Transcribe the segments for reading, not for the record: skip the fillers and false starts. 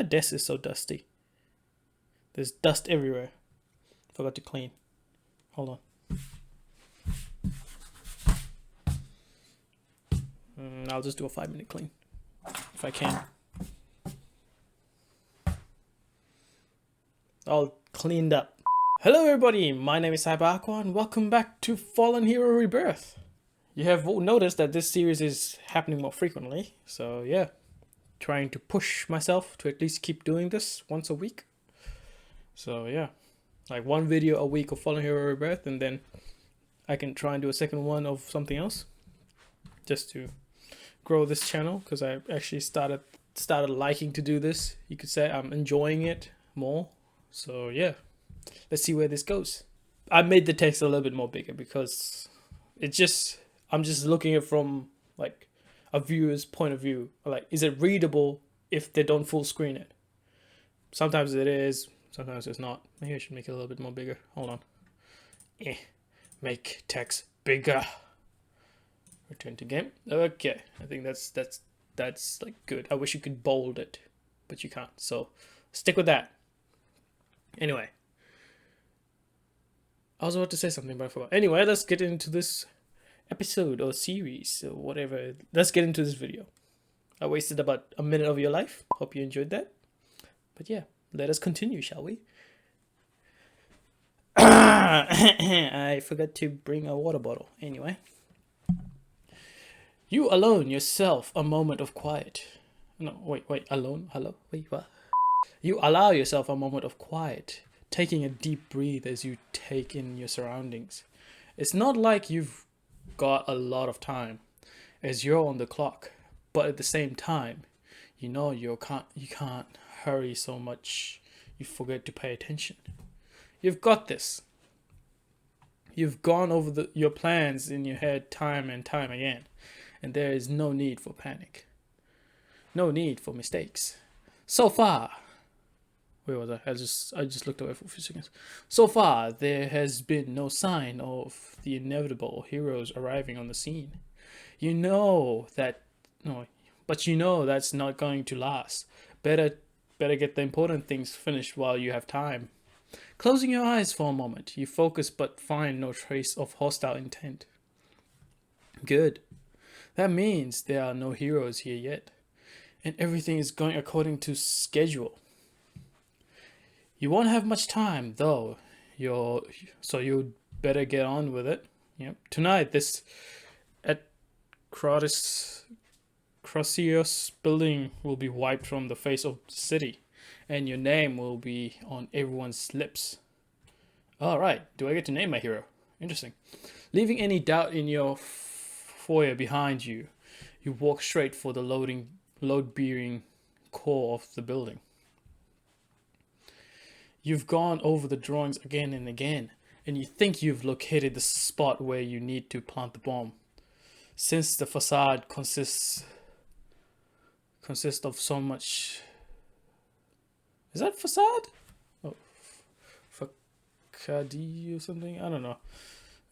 My desk is so dusty. There's dust everywhere. Forgot to clean. Hold on. I'll just do a 5-minute clean if I can. All cleaned up. Hello everybody, my name is CyberAqua and welcome back to Fallen Hero Rebirth. You have noticed that this series is happening more frequently, so yeah, trying to push myself to at least keep doing this once a week. So yeah, like one video a week of Fallen Hero Rebirth, and then I can try and do a second one of something else just to grow this channel, because I actually started liking to do this. You could say I'm enjoying it more. So yeah, let's see where this goes. I made the text a little bit more bigger because I'm just looking at it from like a viewer's point of view. Like, is it readable if they don't full screen it? Sometimes it is, sometimes it's not. Maybe I should make it a little bit more bigger. Hold on. Make text bigger. Return to game. Okay, I think that's like good. I wish you could bold it, but you can't. So stick with that. Anyway, I was about to say something, but I forgot. Anyway, let's get into this episode or series or whatever. Let's get into this video. I wasted about a minute of your life. Hope you enjoyed that. But yeah, let us continue, shall we? I forgot to bring a water bottle. Anyway. You alone yourself a moment of quiet. No, wait, alone? Hello? Wait, what? You allow yourself a moment of quiet, taking a deep breath as you take in your surroundings. It's not like you've got a lot of time, as you're on the clock, but at the same time, you know you can't hurry so much you forget to pay attention. You've got this. You've gone over your plans in your head time and time again. And there is no need for panic. No need for mistakes. So far, where was I? I just looked away for a few seconds. So far, there has been no sign of the inevitable heroes arriving on the scene. You know that but you know that's not going to last. Better get the important things finished while you have time. Closing your eyes for a moment, you focus but find no trace of hostile intent. Good. That means there are no heroes here yet, and everything is going according to schedule. You won't have much time, though, so you better get on with it. Yep. Tonight, this at Crocius building will be wiped from the face of the city, and your name will be on everyone's lips. All right, do I get to name my hero? Interesting. Leaving any doubt in your foyer behind you, you walk straight for the load-bearing core of the building. You've gone over the drawings again and again, and you think you've located the spot where you need to plant the bomb. Since the facade consists of so much... Is that facade? Oh, facade or something? I don't know.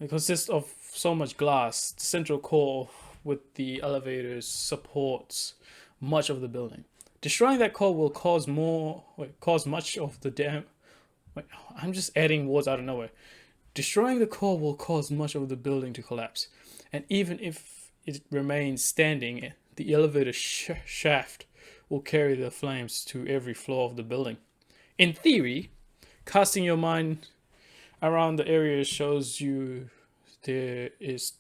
It consists of so much glass. The central core with the elevators supports much of the building. Destroying that core will cause much of the dam. I'm just adding words out of nowhere. Destroying the core will cause much of the building to collapse. And even if it remains standing, the elevator shaft will carry the flames to every floor of the building. In theory, casting your mind around the area shows you there is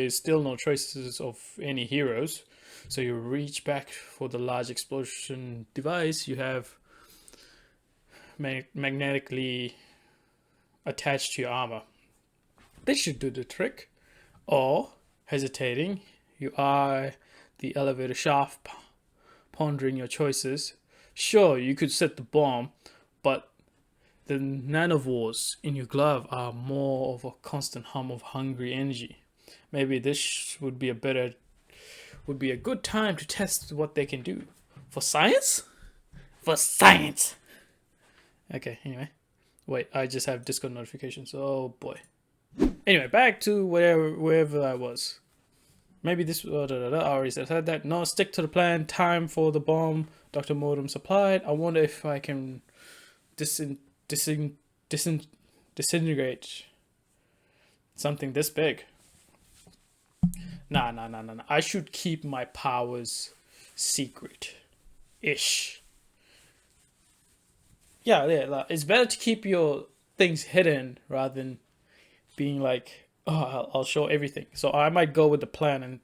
still no traces of any heroes. So you reach back for the large explosion device you have magnetically attached to your armor. This should do the trick. Or, hesitating, you eye the elevator shaft, pondering your choices. Sure, you could set the bomb, but the nanovores in your glove are more of a constant hum of hungry energy. Maybe this would be a good time to test what they can do. For science? For science! Okay, anyway. Wait, I just have Discord notifications. Oh boy. Anyway, back to wherever I was. Maybe this... I already said that. No, stick to the plan. Time for the bomb Dr. Modem supplied. I wonder if I can disin disin disin disintegrate something this big. Nah. I should keep my powers secret-ish. Yeah. It's better to keep your things hidden rather than being like, oh, I'll show everything. So I might go with the plan and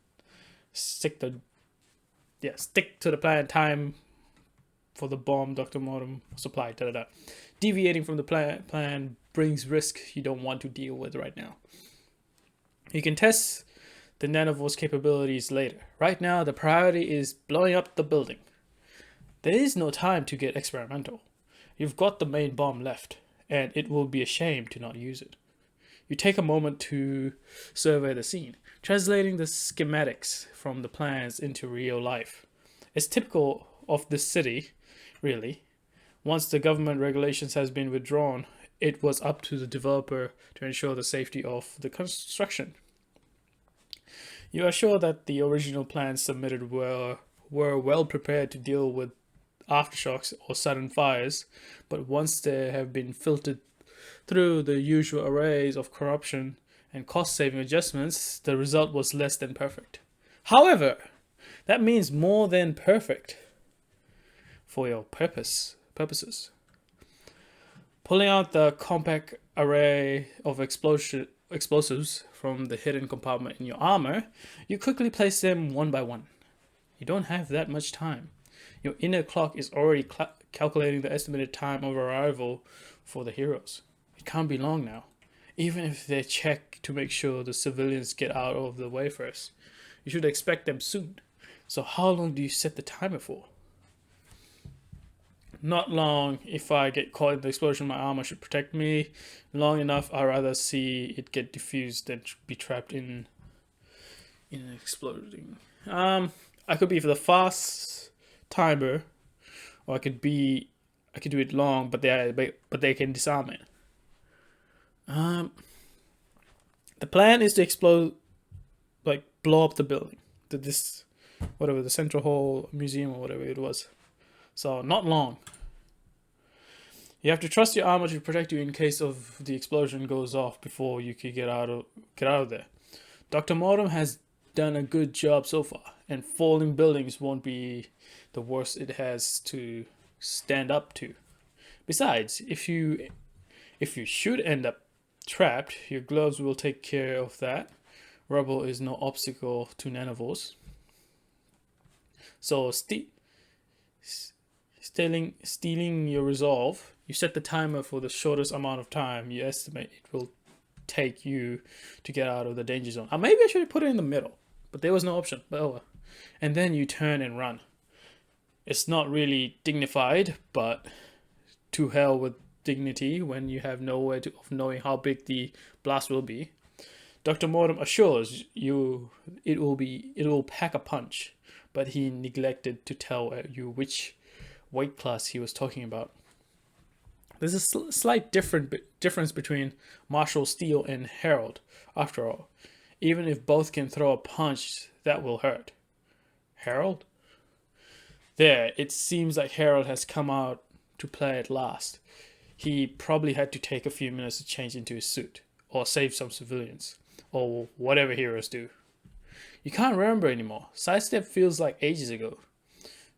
stick to the plan. Time for the bomb, Dr. Modem supply. Deviating from the plan brings risk you don't want to deal with right now. You can test the nanovor's capabilities later. Right now, the priority is blowing up the building. There is no time to get experimental. You've got the main bomb left, and it will be a shame to not use it. You take a moment to survey the scene, translating the schematics from the plans into real life. It's typical of this city, really. Once the government regulations has been withdrawn, it was up to the developer to ensure the safety of the construction. You are sure that the original plans submitted were well prepared to deal with aftershocks or sudden fires, but once they have been filtered through the usual arrays of corruption and cost-saving adjustments, the result was less than perfect. However, that means more than perfect for your purposes. Pulling out the compact array of explosives from the hidden compartment in your armor, you quickly place them one by one. You don't have that much time. Your inner clock is already calculating the estimated time of arrival for the heroes. It can't be long now, even if they check to make sure the civilians get out of the way first. You should expect them soon. So how long do you set the timer for? Not long. If I get caught in the explosion, my armor should protect me. Long enough, I'd rather see it get diffused than be trapped in an exploding. I could be for the fast timer, or I could do it long, but they can disarm it. The plan is to explode, like blow up the building, the Central Hall Museum or whatever it was. So not long. You have to trust your armor to protect you in case of the explosion goes off before you can get out of there. Dr. Modem has done a good job so far, and falling buildings won't be the worst it has to stand up to. Besides, if you should end up trapped, your gloves will take care of that. Rubble is no obstacle to nanovores. So stealing your resolve, you set the timer for the shortest amount of time you estimate it will take you to get out of the danger zone. Maybe I should have put it in the middle, but there was no option. But oh well. And then you turn and run. It's not really dignified, but to hell with dignity when you have no way of knowing how big the blast will be. Dr. Modem assures you it will pack a punch, but he neglected to tell you which weight class he was talking about. There's a slight difference between Marshall Steele and Harold, after all. Even if both can throw a punch, that will hurt. Harold? There, it seems like Harold has come out to play at last. He probably had to take a few minutes to change into his suit, or save some civilians, or whatever heroes do. You can't remember anymore. Sidestep feels like ages ago.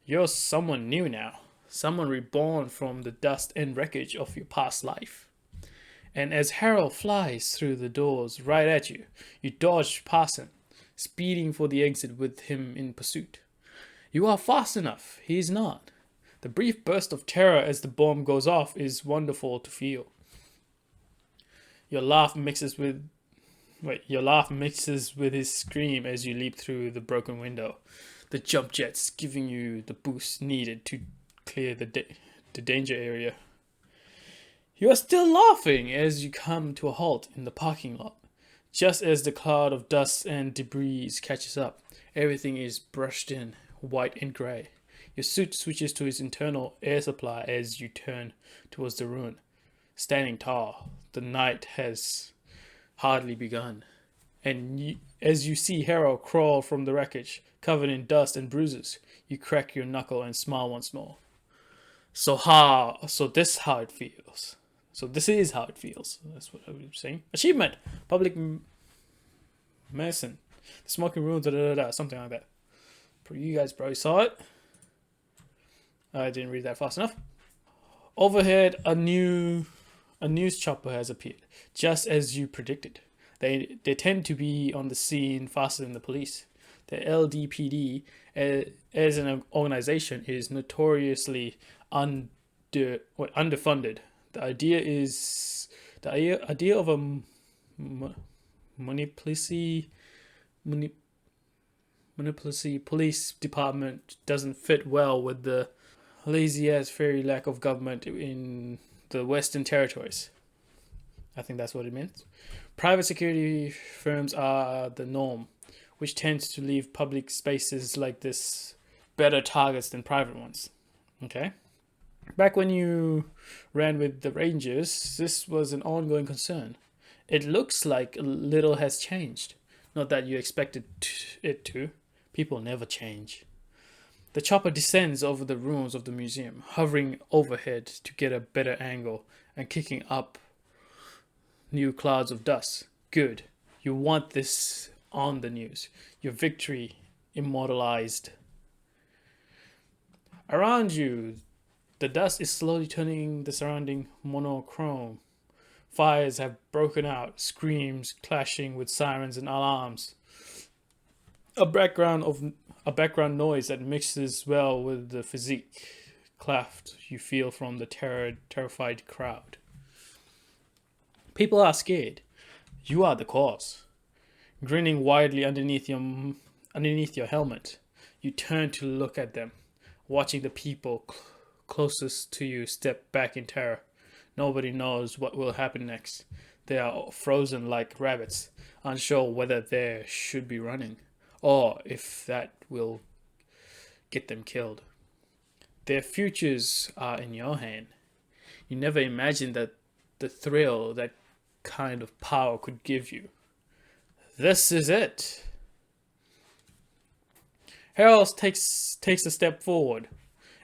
You're someone new now. Someone reborn from the dust and wreckage of your past life. And as Harold flies through the doors right at you, you dodge past him, speeding for the exit with him in pursuit. You are fast enough. He is not. The brief burst of terror as the bomb goes off is wonderful to feel. Your laugh mixes with his scream as you leap through the broken window, the jump jets giving you the boost needed to clear the danger area. You are still laughing as you come to a halt in the parking lot. Just as the cloud of dust and debris catches up, everything is brushed in, white and grey. Your suit switches to its internal air supply as you turn towards the ruin. Standing tall, the night has hardly begun, and as you see Harold crawl from the wreckage, covered in dust and bruises, You crack your knuckle and smile once more. So this how it feels. So this is how it feels. That's what I was saying. Achievement. Public medicine. The smoking room, something like that. You guys probably saw it. I didn't read that fast enough. Overhead, a news chopper has appeared, just as you predicted. They tend to be on the scene faster than the police. The LDPD, as an organization, is notoriously underfunded. The idea of a municipality police department doesn't fit well with the lazy-ass fairy lack of government in the Western Territories. I think that's what it means. Private security firms are the norm, which tends to leave public spaces like this better targets than private ones. Okay? Back when you ran with the Rangers, this was an ongoing concern. It looks like little has changed. Not that you expected it to. People never change. The chopper descends over the ruins of the museum, hovering overhead to get a better angle and kicking up new clouds of dust. Good. You want this on the news. Your victory immortalized. Around you, the dust is slowly turning the surrounding monochrome. Fires have broken out, screams clashing with sirens and alarms. A background noise that mixes well with the physique cleft you feel from the terrified crowd. People are scared. You are the cause. Grinning widely underneath your helmet, you turn to look at them, watching the people closest to you step back in terror. Nobody knows what will happen next. They are frozen like rabbits, unsure whether they should be running, or if that will get them killed. Their futures are in your hand. You never imagined that the thrill that kind of power could give you. This is it. Harold takes a step forward,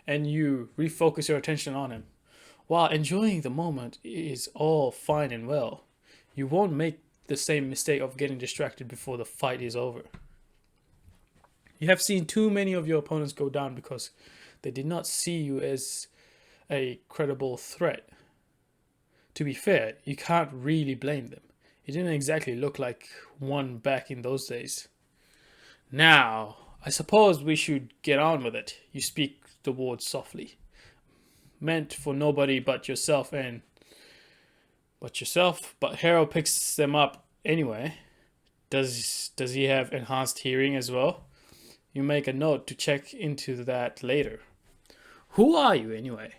and you refocus your attention on him. While enjoying the moment is all fine and well, you won't make the same mistake of getting distracted before the fight is over. You have seen too many of your opponents go down because they did not see you as a credible threat. To be fair, you can't really blame them. You didn't exactly look like one back in those days. Now, I suppose we should get on with it. You speak the words softly. Meant for nobody but yourself, but Harold picks them up anyway. Does he have enhanced hearing as well? You make a note to check into that later. Who are you anyway?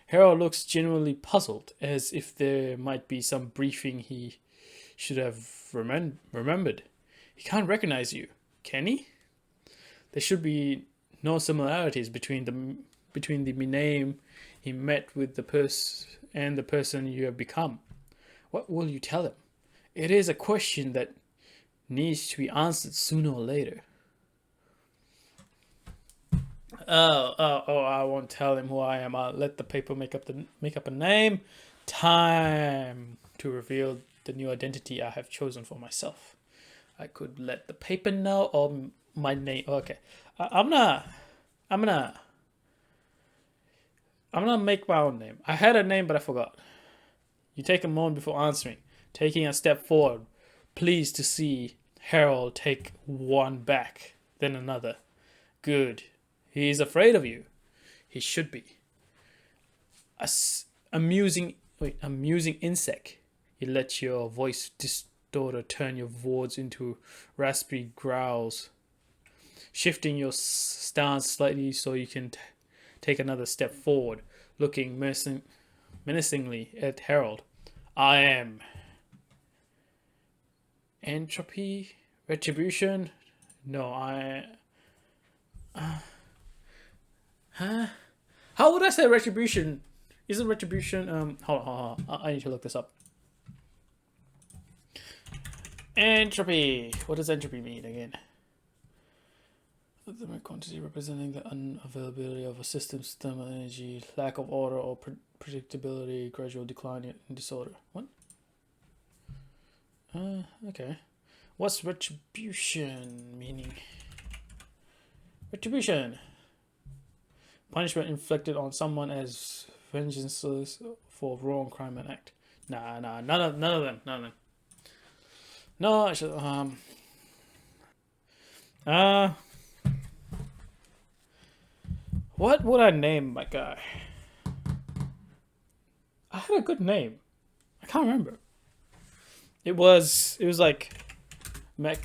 Harold looks genuinely puzzled, as if there might be some briefing he should have remembered. He can't recognize you, can he? There should be no similarities between the name he met with and the person you have become. What will you tell him? It is a question that needs to be answered sooner or later. I won't tell him who I am. I'll let the paper make up a name. Time to reveal the new identity I have chosen for myself. I could let the paper know, or my name. Okay, I'm gonna make my own name. I had a name, but I forgot. You take a moment before answering, taking a step forward, pleased to see Harold take one back, then another. Good. He is afraid of you. He should be. Amusing insect. You let your voice distort or turn your words into raspy growls, shifting your stance slightly so you can take another step forward, looking menacingly at Harold. I am. Entropy? Retribution? No, Huh? How would I say retribution? Isn't retribution... Hold on. I need to look this up. Entropy. What does entropy mean again? The quantity representing the unavailability of a system's thermal energy, lack of order or predictability, gradual decline in disorder. What? Okay. What's retribution meaning? Retribution. Punishment inflicted on someone as vengeance for wrong crime and act. Nah, none of them. No, I should, what would I name my guy? I had a good name. I can't remember. It was like McBot.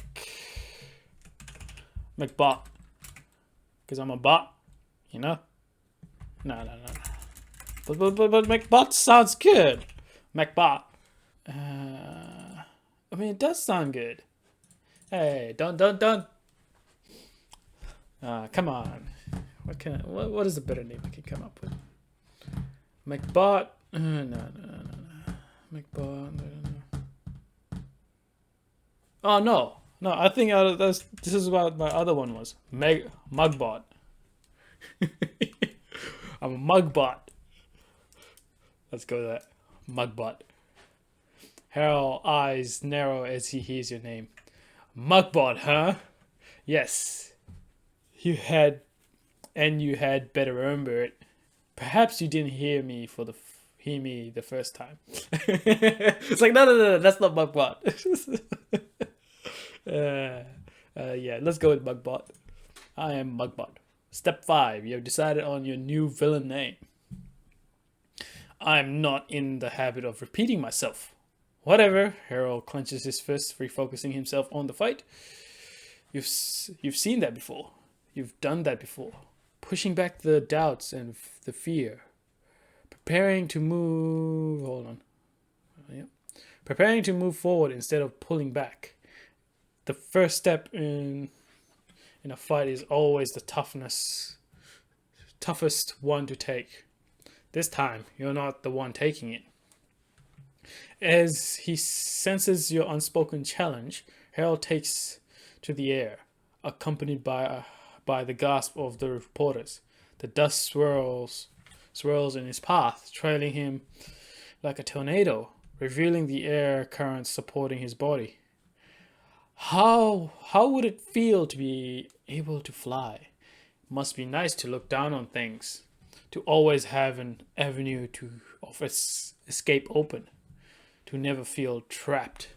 Because I'm a bot, you know? No. But McBot sounds good. McBot. I mean, it does sound good. Hey, don't. Come on. What is a better name I can come up with? McBot. No. McBot. No. Oh no. I think this is what my other one was. Mugbot. I'm a mugbot. Let's go with that. Mugbot. Harold eyes narrow as he hears your name. Mugbot, huh? Yes. You had better remember it. Perhaps you didn't hear me the first time. It's like no, that's not Mugbot. Yeah, let's go with Mugbot. I am Mugbot. Step 5. You have decided on your new villain name. I'm not in the habit of repeating myself. Whatever. Harold clenches his fist, refocusing himself on the fight. You've seen that before. You've done that before. Pushing back the doubts and the fear. Preparing to move. Hold on. Yep. Preparing to move forward instead of pulling back. The first step in a fight is always the toughest one to take. This time, you're not the one taking it. As he senses your unspoken challenge, Harold takes to the air, accompanied by the gasp of the reporters. The dust swirls in his path, trailing him like a tornado, revealing the air currents supporting his body. How would it feel to be able to fly? Must be nice to look down on things, to always have an avenue of escape open, to never feel trapped.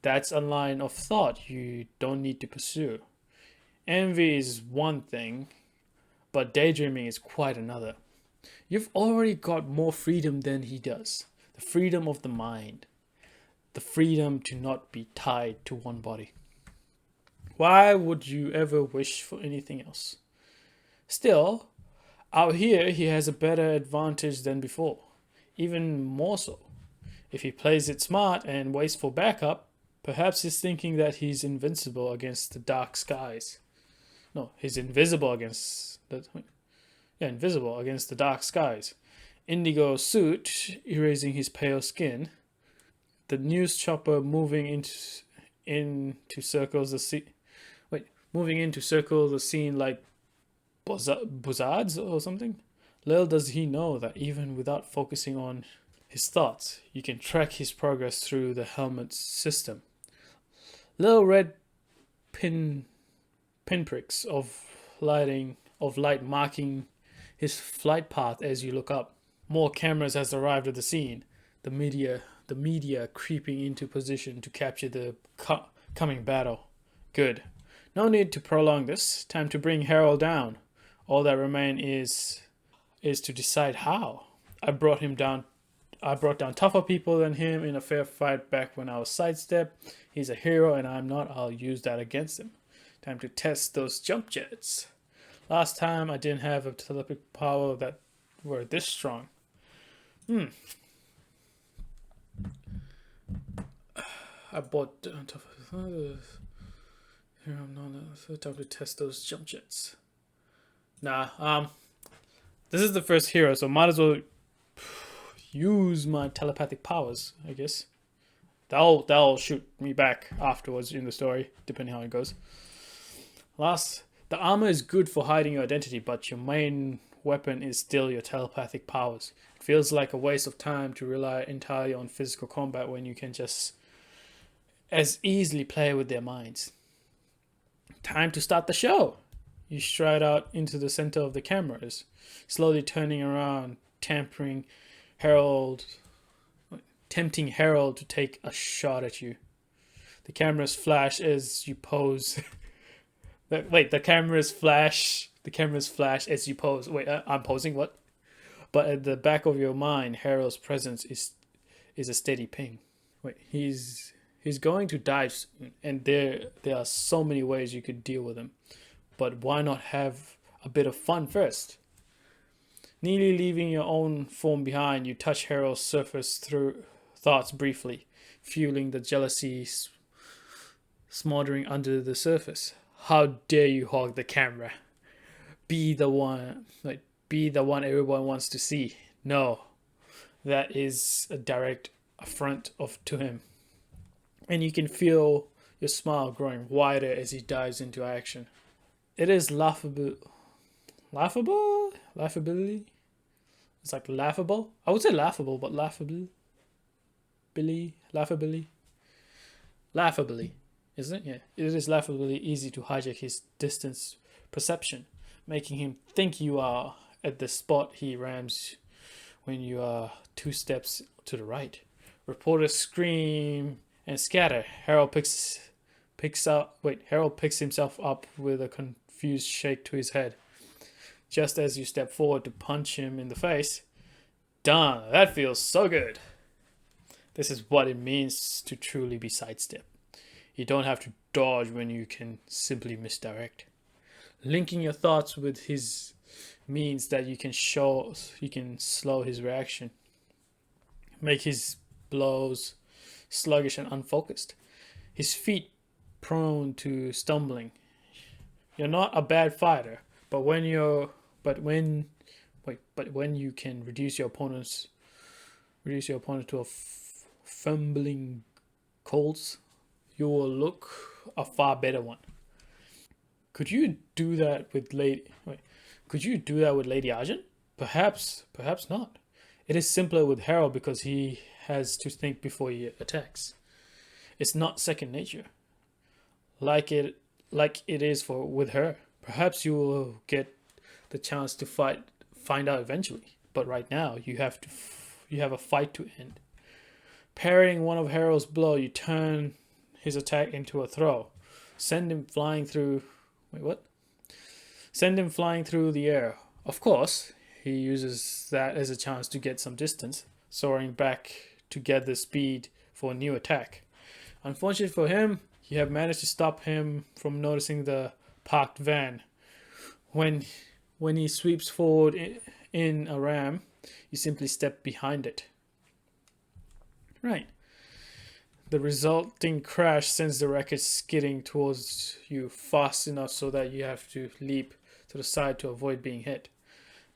That's a line of thought you don't need to pursue. Envy is one thing, but daydreaming is quite another. You've already got more freedom than he does. The freedom of the mind. The freedom to not be tied to one body. Why would you ever wish for anything else? Still, out here he has a better advantage than before. Even more so. If he plays it smart and waits for backup, perhaps he's thinking that he's invincible against the dark skies. No, he's invisible against the dark skies. Indigo suit erasing his pale skin. The news chopper moving into circles the scene like buzzards or something. Little does he know that even without focusing on his thoughts, you can track his progress through the helmet's system. Little red pinpricks of light marking his flight path as you look up. More cameras has arrived at the scene. The media creeping into position to capture the coming battle. Good. No need to prolong this. Time to bring Harold down. All that remains is to decide how. I brought down tougher people than him in a fair fight back when I was sidestepped. He's a hero and I'm not. I'll use that against him. Time to test those jump jets. Last time I didn't have a telepathic power that were this strong. I bought time to test those jump jets. This is the first hero, so might as well use my telepathic powers, I guess. They'll shoot me back afterwards in the story, depending how it goes. The armor is good for hiding your identity, but your main weapon is still your telepathic powers. It feels like a waste of time to rely entirely on physical combat when you can just as easily play with their minds. Time to start the show! You stride out into the center of the cameras, slowly turning around, tempting Harold to take a shot at you. The cameras flash as you pose. The cameras flash. The cameras flash as you pose. I'm posing what? But at the back of your mind, Harold's presence is a steady ping. He's going to die soon, and there are so many ways you could deal with him. But why not have a bit of fun first? Nearly leaving your own form behind, you touch Harold's surface through thoughts briefly, fueling the jealousy smoldering under the surface. How dare you hog the camera? Be the one everyone wants to see. No, that is a direct affront to him. And you can feel your smile growing wider as he dives into action. It is laughability. It's like laughable. I would say laughable, but laughably, isn't it? Yeah, it is laughably easy to hijack his distance perception, making him think you are at the spot he rams when you are 2 steps to the right. Reporters scream and scatter. Harold picks himself up with a confused shake to his head. Just as you step forward to punch him in the face. Done. That feels so good. This is what it means to truly be sidestep. You don't have to dodge when you can simply misdirect. Linking your thoughts with his means that you can slow his reaction. Make his blows sluggish and unfocused. His feet prone to stumbling. You're not a bad fighter, but when you can reduce your opponent to a fumbling colts, you will look a far better one. Could you do that with Lady Arjun? Perhaps not. It is simpler with Harold because he has to think before he attacks. It's not second nature, like it is with her. Perhaps you will get the chance to find out eventually. But right now, you have a fight to end. Parrying one of Harold's blow, you turn his attack into a throw. Send him flying through the air. Of course, he uses that as a chance to get some distance, soaring back to gather speed for a new attack. Unfortunately for him, you have managed to stop him from noticing the parked van. When he sweeps forward in a ram, you simply step behind it. Right. The resulting crash sends the wreckage skidding towards you fast enough so that you have to leap to the side to avoid being hit.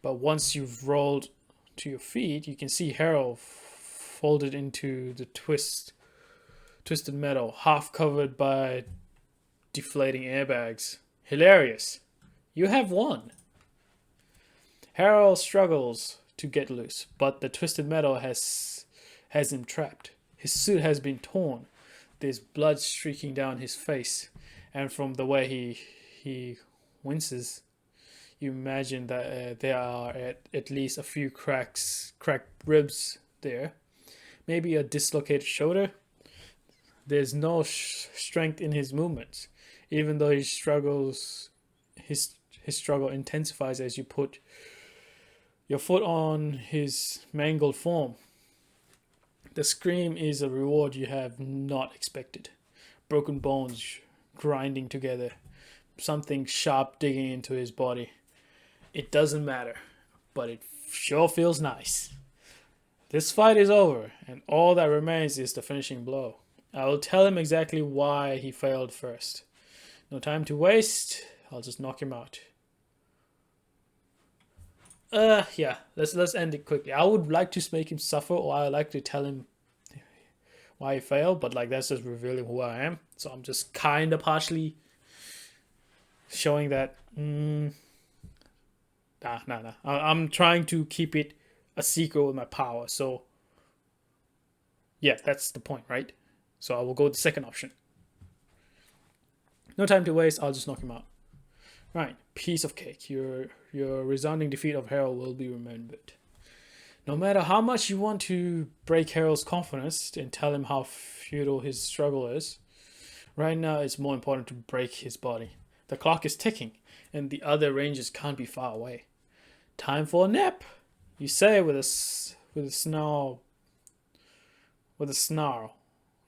But once you've rolled to your feet, you can see Harold folded into the twisted metal, half covered by deflating airbags. Hilarious. You have won. Harold struggles to get loose, but the twisted metal has him trapped. His suit has been torn. There's blood streaking down his face, and from the way he winces, you imagine that there are at least a few cracked ribs there. Maybe a dislocated shoulder. There's no strength in his movements, even though his struggle intensifies as you put your foot on his mangled form. The scream is a reward you have not expected. Broken bones grinding together, something sharp digging into his body. It doesn't matter, but it sure feels nice. This fight is over, and all that remains is the finishing blow. I will tell him exactly why he failed first. No time to waste. I'll just knock him out. Let's end it quickly. I would like to make him suffer, or I would like to tell him why he failed, but that's just revealing who I am. So I'm just kind of partially showing that nah. I'm trying to keep it a secret with my power. So yeah, that's the point, right? So I will go with the second option. No time to waste. I'll just knock him out. Right, piece of cake. Your resounding defeat of Harold will be remembered. No matter how much you want to break Harold's confidence and tell him how futile his struggle is, right now it's more important to break his body. The clock is ticking, and the other rangers can't be far away. Time for a nap, you say with a snarl. With a snarl,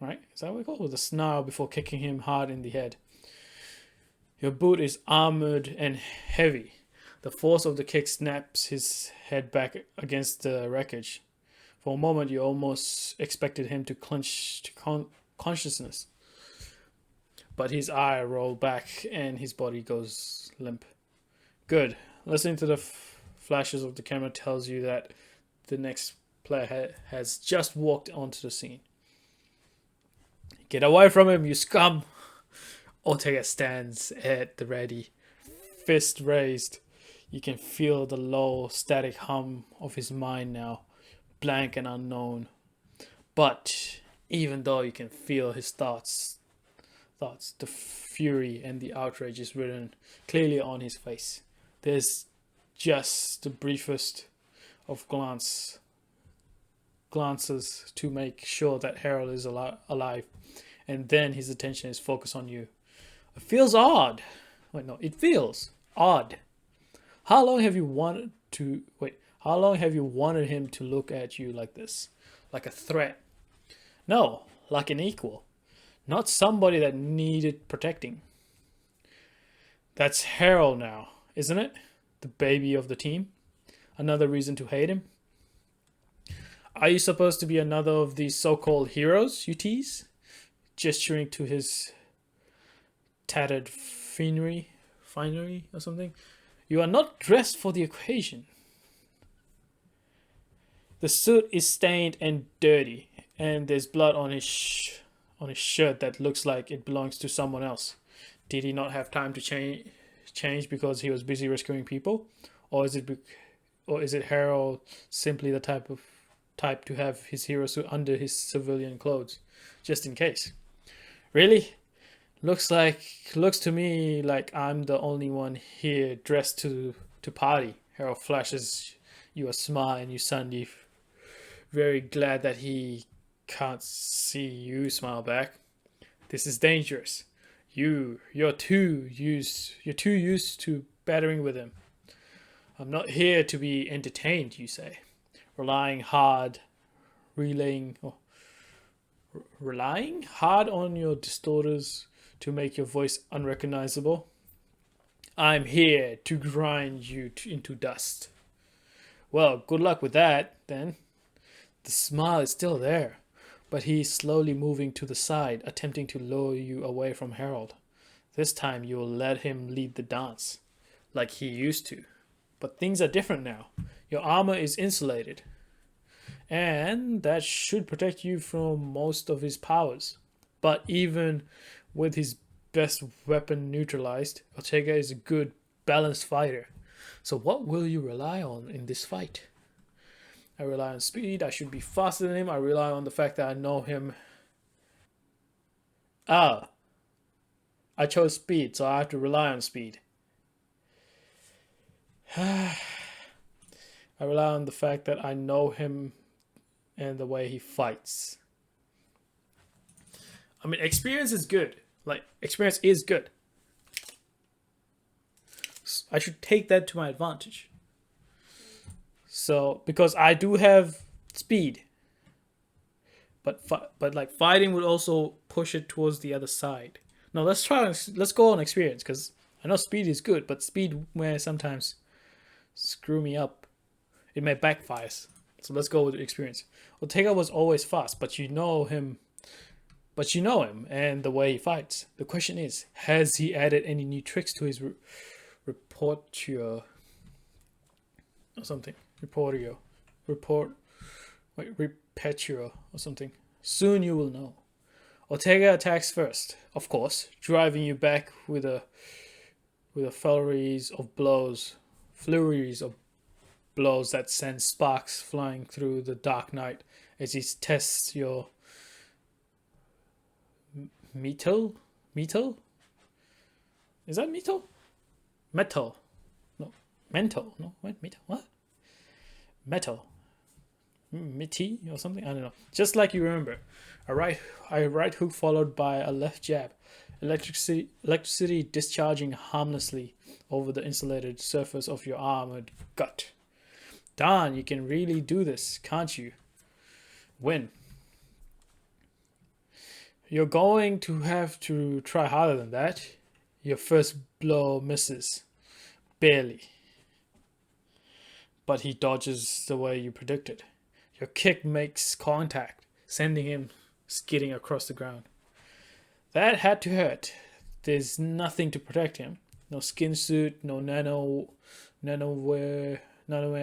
right? Is that what we call it? With a snarl before kicking him hard in the head. Your boot is armored and heavy. The force of the kick snaps his head back against the wreckage. For a moment, you almost expected him to clinch to consciousness. But his eye rolled back and his body goes limp. Good. Listening to the flashes of the camera tells you that the next player has just walked onto the scene. Get away from him, you scum! Ortega stands at the ready, fist raised. You can feel the low, static hum of his mind now, blank and unknown. But even though you can feel his thoughts, the fury and the outrage is written clearly on his face. There's just the briefest of glances to make sure that Harold is alive, and then his attention is focused on you. It feels odd. Wait, no, it feels odd. How long have you wanted him to look at you like this? Like a threat? No, like an equal. Not somebody that needed protecting. That's Harold now, isn't it? The baby of the team. Another reason to hate him. Are you supposed to be another of these so-called heroes you tease? Gesturing to his tattered finery or something. You are not dressed for the occasion. The suit is stained and dirty, and there's blood on his shirt that looks like it belongs to someone else. Did he not have time to change because he was busy rescuing people, or is it Harold simply the type to have his hero suit under his civilian clothes, just in case? Really? Looks to me like I'm the only one here dressed to party. Harold flashes you a smile and you suddenly very glad that he can't see you smile back. This is dangerous. You're too used to battering with him. I'm not here to be entertained, you say, relying hard on your distorters to make your voice unrecognizable. I'm here to grind you into dust. Well, good luck with that, then. The smile is still there, but he's slowly moving to the side, attempting to lure you away from Harold. This time you will let him lead the dance, like he used to. But things are different now. Your armor is insulated, and that should protect you from most of his powers. But even with his best weapon neutralized, Ortega is a good, balanced fighter. So what will you rely on in this fight? I rely on speed. I should be faster than him. I rely on the fact that I know him. I chose speed, so I have to rely on speed. I rely on the fact that I know him and the way he fights. I mean, experience is good. Experience is good. I should take that to my advantage. So, because I do have speed. But fighting would also push it towards the other side. No, let's go on experience, because I know speed is good, but speed may sometimes screw me up. It may backfire. So let's go with experience. Ortega was always fast, but you know him and the way he fights. The question is, has he added any new tricks to his repertoire or something? Repertoire or something. Soon you will know. Ortega attacks first, of course, driving you back with a with a flurries of blows that send sparks flying through the dark night as he tests your metal. Is that metal? Metal. No, mental. No, what? Metal. What? Metal. Mitty or something. I don't know. Just like you remember, a right hook followed by a left jab. Electricity discharging harmlessly over the insulated surface of your armored gut. Darn, you can really do this, can't you? Win. You're going to have to try harder than that. Your first blow misses. Barely. But he dodges the way you predicted. Your kick makes contact, sending him skidding across the ground. That had to hurt. There's nothing to protect him. No skin suit, no nanoware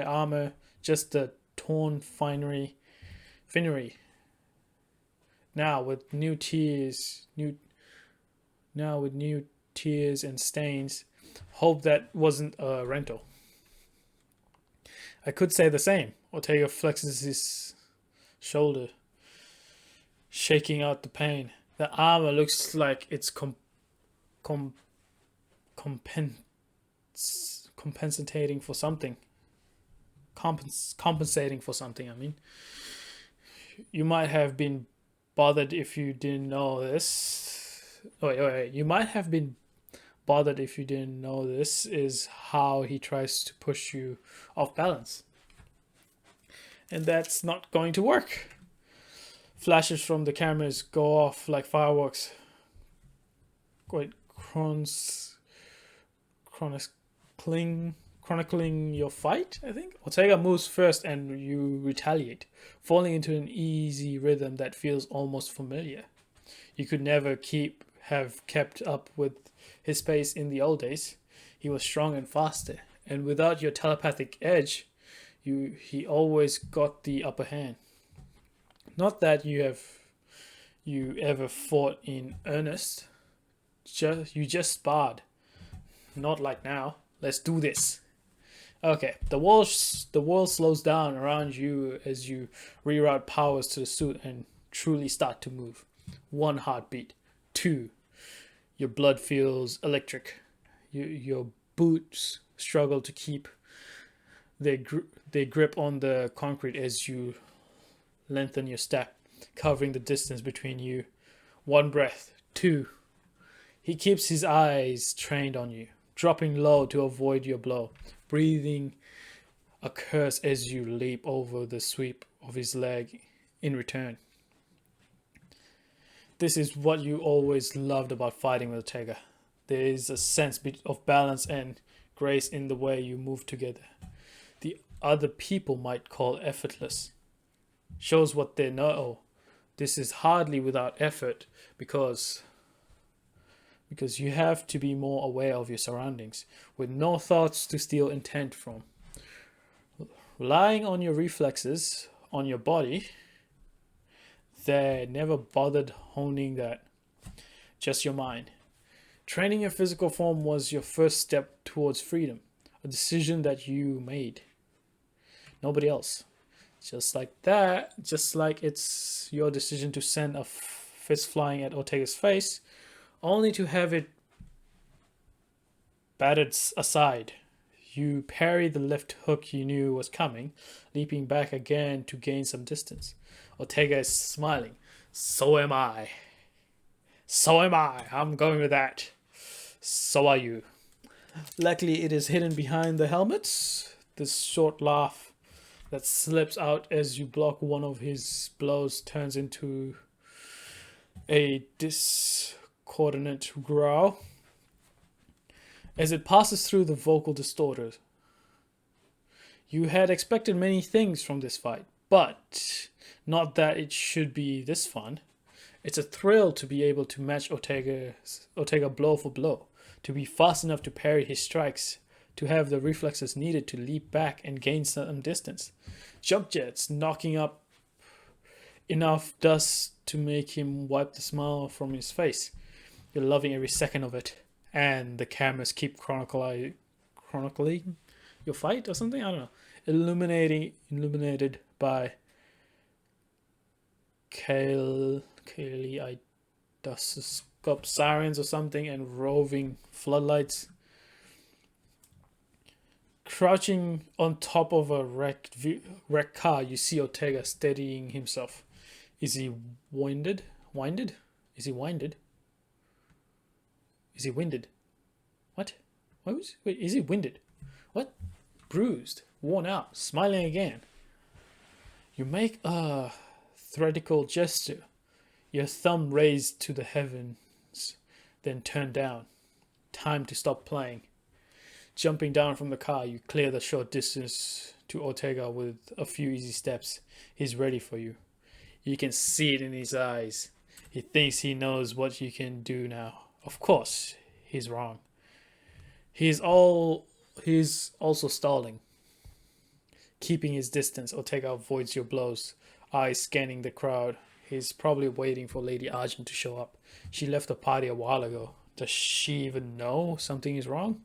armor, just the torn finery. Now with new tears and stains, hope that wasn't a rental. I could say the same. Ortega flexes his shoulder, shaking out the pain. The armor looks like it's compensating for something. Compensating for something, I mean. You might have been bothered if you didn't know this. Wait. You might have been bothered if you didn't know this is how he tries to push you off balance. And that's not going to work. Flashes from the cameras go off like fireworks. Chronicling your fight, I think. Ortega moves first and you retaliate, falling into an easy rhythm that feels almost familiar. You could never have kept up with his pace in the old days. He was strong and faster, and without your telepathic edge, he always got the upper hand. Not that you ever fought in earnest. You just sparred. Not like now. Let's do this. Okay, the world slows down around you as you reroute powers to the suit and truly start to move. 1 heartbeat. 2. Your blood feels electric. Your boots struggle to keep their grip on the concrete as you lengthen your step, covering the distance between you. 1 breath. 2. He keeps his eyes trained on you, dropping low to avoid your blow, breathing a curse as you leap over the sweep of his leg in return. This is what you always loved about fighting with Ortega. There is a sense of balance and grace in the way you move together. The other people might call effortless. Shows what they know. This is hardly without effort because you have to be more aware of your surroundings, with no thoughts to steal intent from. Relying on your reflexes, on your body, they never bothered honing that. Just your mind. Training your physical form was your first step towards freedom, a decision that you made. Nobody else. Just like that, just like it's your decision to send a fist flying at Ortega's face, only to have it batted aside. You parry the left hook you knew was coming, leaping back again to gain some distance. Ortega is smiling. So am I. I'm going with that. So are you. Luckily, it is hidden behind the helmets. This short laugh that slips out as you block one of his blows turns into a discordant growl as it passes through the vocal distorters. You had expected many things from this fight, but not that it should be this fun. It's a thrill to be able to match Ortega blow for blow, to be fast enough to parry his strikes, to have the reflexes needed to leap back and gain some distance. Jump jets knocking up enough dust to make him wipe the smile from his face. You're loving every second of it. and the cameras keep chronicling your fight or something. I don't know. Illuminated by kaleidoscope sirens or something and roving floodlights. Crouching on top of a wrecked car, you see Ortega steadying himself. Is he winded? Winded? Is he winded? Is he winded? What? Wait, is he winded? What? Bruised, worn out, smiling again. You make a theatrical gesture, your thumb raised to the heavens, then turned down. Time to stop playing. Jumping down from the car, you clear the short distance to Ortega with a few easy steps. He's ready for you. You can see it in his eyes. He thinks he knows what you can do now. Of course, he's wrong. He's also stalling. Keeping his distance, Ortega avoids your blows, eyes scanning the crowd. He's probably waiting for Lady Argent to show up. She left the party a while ago. Does she even know something is wrong?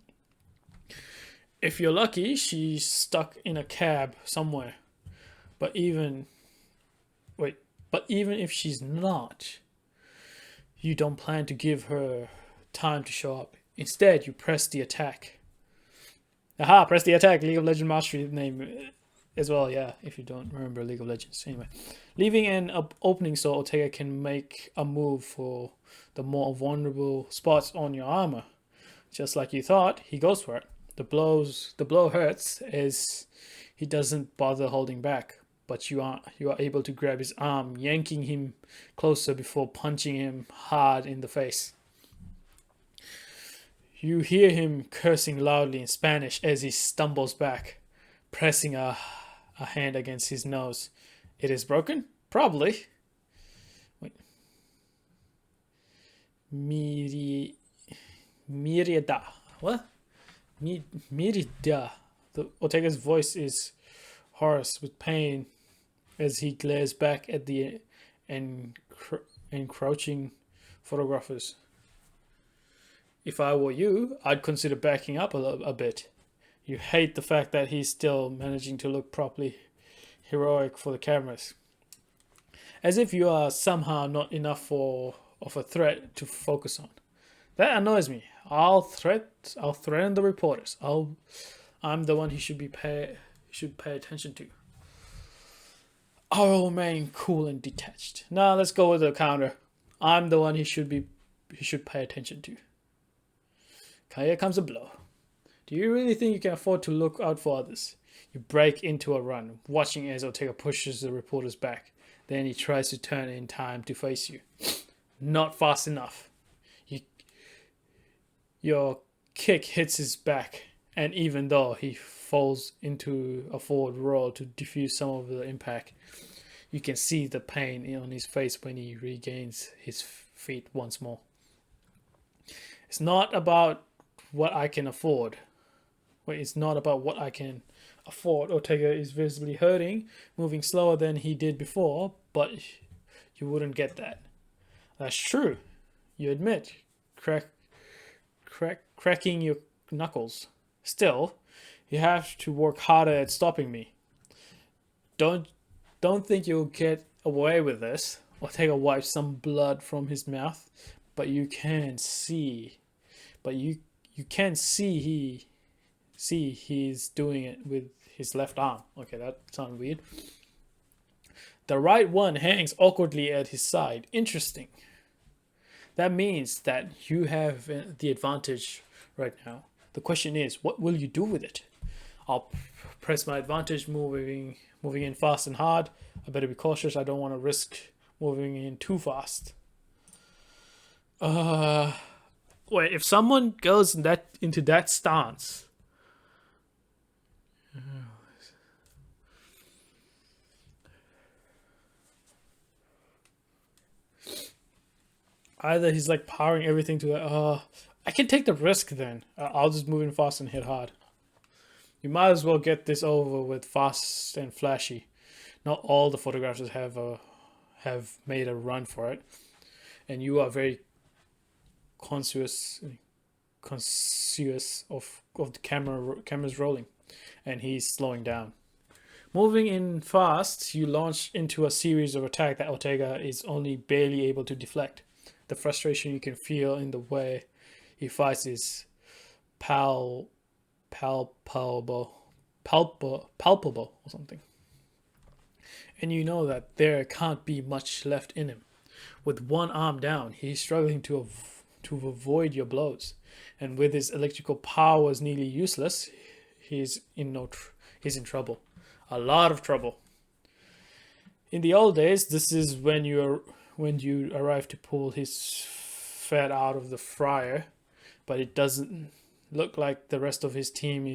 If you're lucky, she's stuck in a cab somewhere. But even if she's not, you don't plan to give her time to show up. Instead, you press the attack. Aha, press the attack. League of Legends Mastery name as well, yeah, if you don't remember League of Legends. Anyway, leaving an opening so Ortega can make a move for the more vulnerable spots on your armor. Just like you thought, he goes for it. The blow hurts as he doesn't bother holding back, but you are able to grab his arm, yanking him closer before punching him hard in the face. You hear him cursing loudly in Spanish as he stumbles back, pressing a hand against his nose. It is broken? Probably. Wait. Mirida. What? Mirida. Ortega's voice is hoarse with pain as he glares back at the encroaching photographers. If I were you, I'd consider backing up a bit. You hate the fact that he's still managing to look properly heroic for the cameras. As if you are somehow not enough of a threat to focus on. That annoys me. I'll threaten the reporters. I'm the one he should pay attention to. I'll remain cool and detached. Now let's go with the counter. I'm the one he should pay attention to. Here comes a blow. Do you really think you can afford to look out for others? You break into a run, watching as Ortega pushes the reporters back. Then he tries to turn in time to face you. Not fast enough. Your kick hits his back, and even though he falls into a forward roll to defuse some of the impact, you can see the pain on his face when he regains his feet once more. It's not about what I can afford. It's not about what I can afford. Ortega is visibly hurting, moving slower than he did before, but you wouldn't get that. That's true. You admit. Cracking your knuckles. Still, you have to work harder at stopping me. Don't think you'll get away with this. Ortega wipes some blood from his mouth, but you can see. He's doing it with his left arm. Okay, that sounds weird. The right one hangs awkwardly at his side. Interesting. That means that you have the advantage right now. The question is, what will you do with it? I'll press my advantage, moving in fast and hard. I better be cautious. I don't want to risk moving in too fast. Wait, if someone goes into that stance, either he's like powering everything to I can take the risk then. I'll just move in fast and hit hard. You might as well get this over with fast and flashy. Not all the photographers have made a run for it, and you are very conscious conscious of the cameras rolling, and he's slowing down. Moving in fast, you launch into a series of attacks that Ortega is only barely able to deflect. The frustration you can feel in the way he fights is palpable or something. And you know that there can't be much left in him. With one arm down, he's struggling to avoid your blows, and with his electrical powers nearly useless, he's in trouble, a lot of trouble. In the old days, this is when you arrive to pull his fat out of the fryer, but it doesn't look like the rest of his team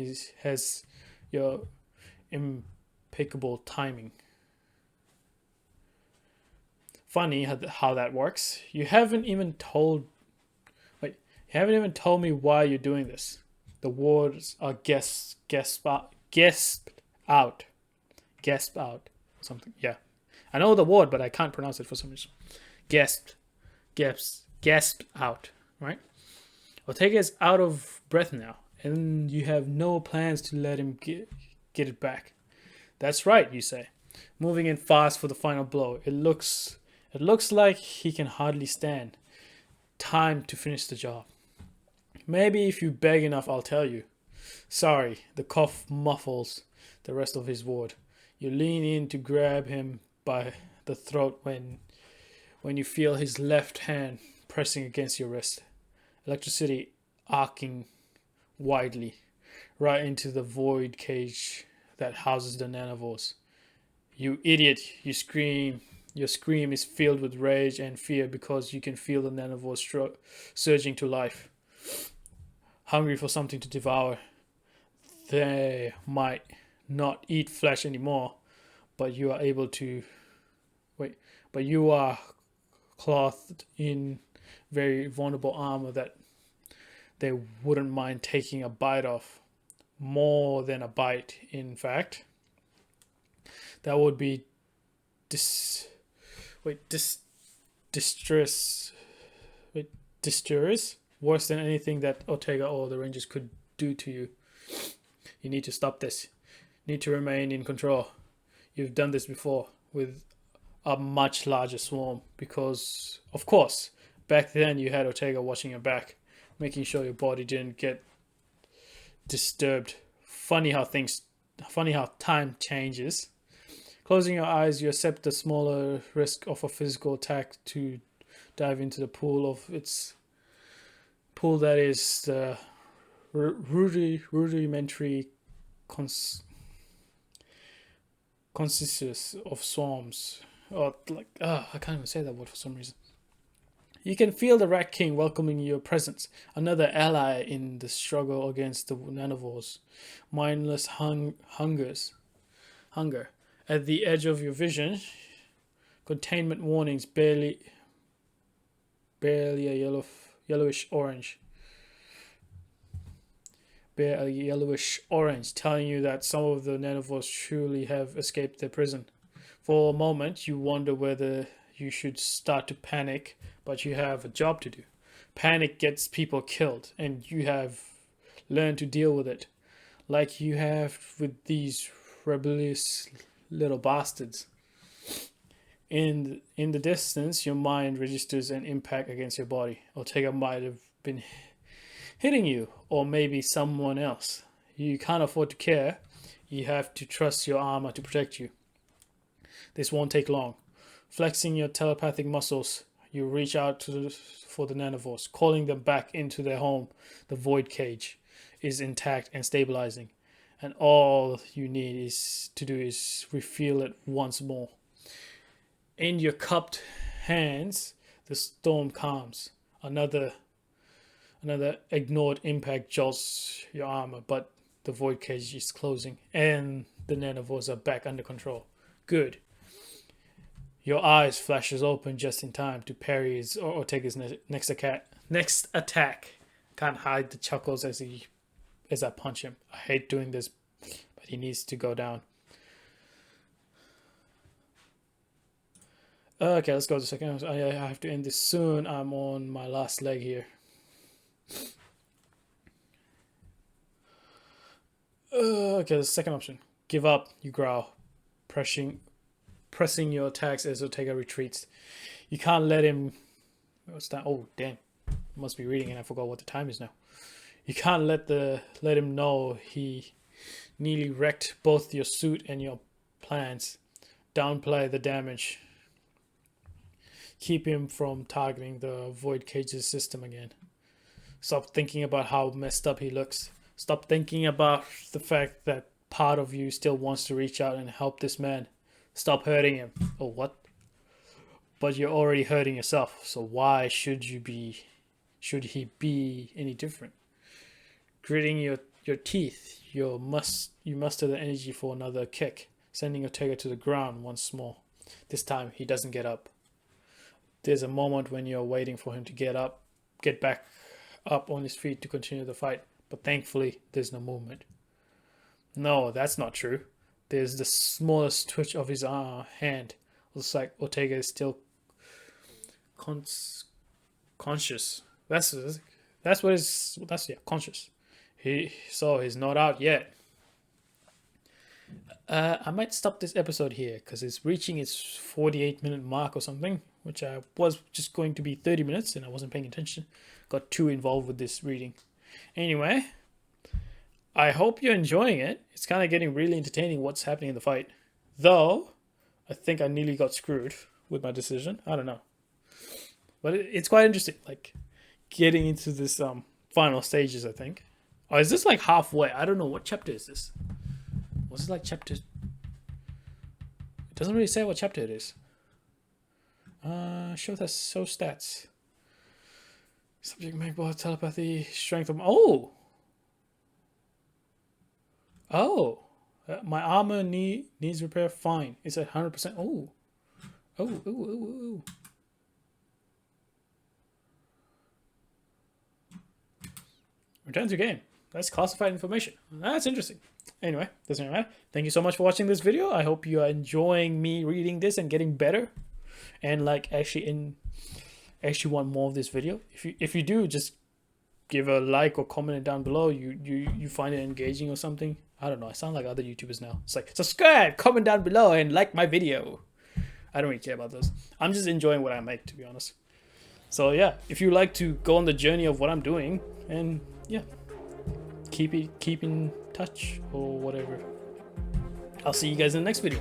has your impeccable timing. Funny how that works. You haven't even told me why you're doing this. The words are gasped out. Something. Yeah. I know the word, but I can't pronounce it for some reason. Gasped out, right? Ortega is out of breath now, and you have no plans to let him get it back. That's right, you say, moving in fast for the final blow. It looks like he can hardly stand. Time to finish the job. Maybe if you beg enough, I'll tell you. Sorry, the cough muffles the rest of his word. You lean in to grab him by the throat when you feel his left hand pressing against your wrist. Electricity arcing widely right into the void cage that houses the nanavores. You idiot, you scream. Your scream is filled with rage and fear because you can feel the nanavores surging to life, hungry for something to devour. They might not eat flesh anymore, but you are clothed in very vulnerable armor that they wouldn't mind taking a bite of. More than a bite, in fact. That would be distress. Worse than anything that Ortega or the Rangers could do to you. You need to stop this. You need to remain in control. You've done this before with a much larger swarm because, of course, back then you had Ortega watching your back, making sure your body didn't get disturbed. Funny how time changes. Closing your eyes, you accept the smaller risk of a physical attack to dive into the pool that is the rudimentary consists of swarms. I can't even say that word for some reason. You can feel the Rat King welcoming your presence, another ally in the struggle against the nanavores. Mindless hunger. At the edge of your vision, containment warnings barely a yellowish orange, telling you that some of the nanavores truly have escaped their prison. For a moment, you wonder whether you should start to panic, but you have a job to do. Panic gets people killed, and you have learned to deal with it, like you have with these rebellious little bastards. In the distance, your mind registers an impact against your body. Ortega might have been hitting you, or maybe someone else. You can't afford to care. You have to trust your armor to protect you. This won't take long. Flexing your telepathic muscles, you reach out for the nanavores, calling them back into their home. The void cage is intact and stabilizing, and all you need to do is refill it once more. In your cupped hands, the storm calms. Another ignored impact jolts your armor, but the void cage is closing, and the nanavores are back under control. Good. Your eyes flashes open just in time to parry Ortega's next attack. Can't hide the chuckles as I punch him. I hate doing this, but he needs to go down. Okay, let's go to the second. I have to end this soon. I'm on my last leg here. click the second option. Give up, you growl, pressing your attacks as Ortega retreats. You can't let him... What's that? Oh, damn. I must be reading and I forgot what the time is now. You can't let him know he nearly wrecked both your suit and your plans. Downplay the damage. Keep him from targeting the Void Cage's system again. Stop thinking about how messed up he looks. Stop thinking about the fact that part of you still wants to reach out and help this man. Stop hurting him. Oh, what? But you're already hurting yourself. So why should he be any different? Gritting your teeth, you muster the energy for another kick, sending Ortega to the ground once more. This time he doesn't get up. There's a moment when you're waiting for him to get back up on his feet to continue the fight, but thankfully there's no movement. No, that's not true. There's the smallest twitch of his hand. Looks like Ortega is still conscious. Conscious. He's not out yet. I might stop this episode here because it's reaching its 48-minute mark or something, which I was just going to be 30 minutes and I wasn't paying attention. Got too involved with this reading. Anyway, I hope you're enjoying it. It's kind of getting really entertaining what's happening in the fight. Though, I think I nearly got screwed with my decision. I don't know. But it's quite interesting, like getting into this final stages, I think. Oh, is this like halfway? I don't know. What chapter is this? Was it like chapter... It doesn't really say what chapter it is. Show stats. Subject makeable, telepathy, strength of... Oh! My armor needs repair. Fine. It's at 100%. Oh. Return to game. That's classified information. That's interesting. Anyway, doesn't matter. Thank you so much for watching this video. I hope you are enjoying me reading this and getting better, and like actually want more of this video. If you do, just give a like or comment it down below. You find it engaging or something. I don't know. I sound like other YouTubers now. It's like, subscribe, comment down below, and like my video. I don't really care about those. I'm just enjoying what I make, to be honest. So yeah, if you like to go on the journey of what I'm doing, and yeah, keep in touch or whatever. I'll see you guys in the next video.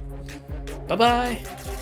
Bye bye.